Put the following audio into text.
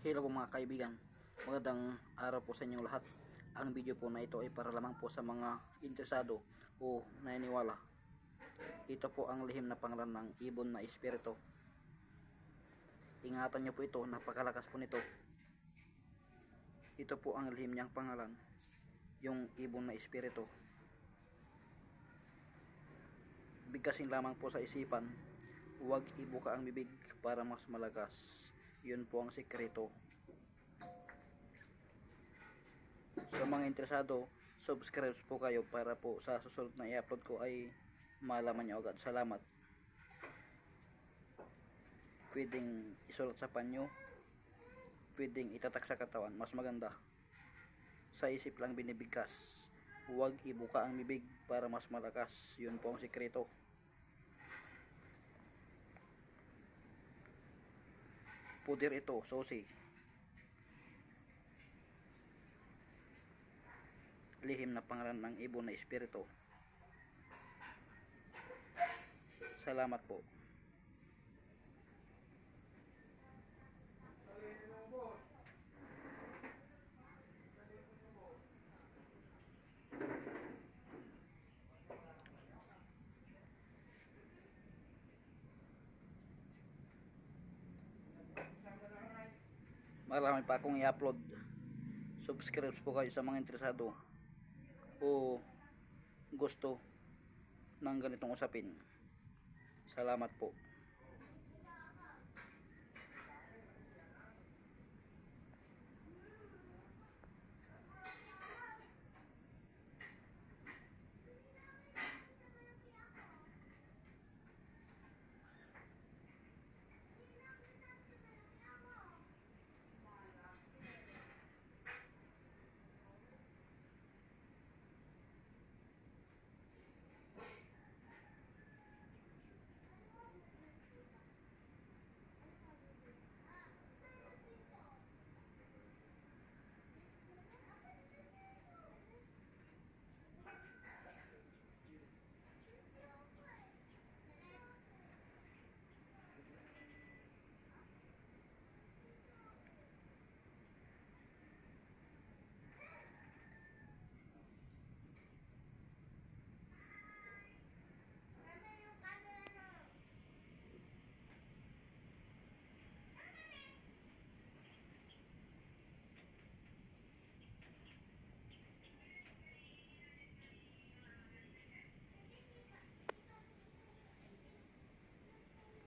Hello po mga kaibigan, magandang araw po sa inyong lahat. Ang video po na ito ay para lamang po sa mga interesado o naniniwala. Ito po ang lihim na pangalan ng ibon na espiritu. Ingatan niyo po ito, napakalakas po nito. Ito po ang lihim niyang pangalan, yung ibon na espiritu. Bigkasin lamang po sa isipan, huwag ibuka ang bibig para mas malakas. Yun po ang sikreto. Sa mga interesado, subscribe po kayo para po sa susunod na i-upload ko ay malaman nyo agad. Salamat. Pwedeng isulat sa panyo, pwedeng itatak sa katawan, mas maganda. Sa isip lang binibigkas, huwag ibuka ang bibig para mas malakas. Yun po ang sikreto. Pudir ito, susi. Lihim na pangalan ng ibon na espiritu. Salamat po. Marami pa akong i-upload. Subscribe po kayo sa mga interesado o gusto ng ganitong usapin. Salamat po.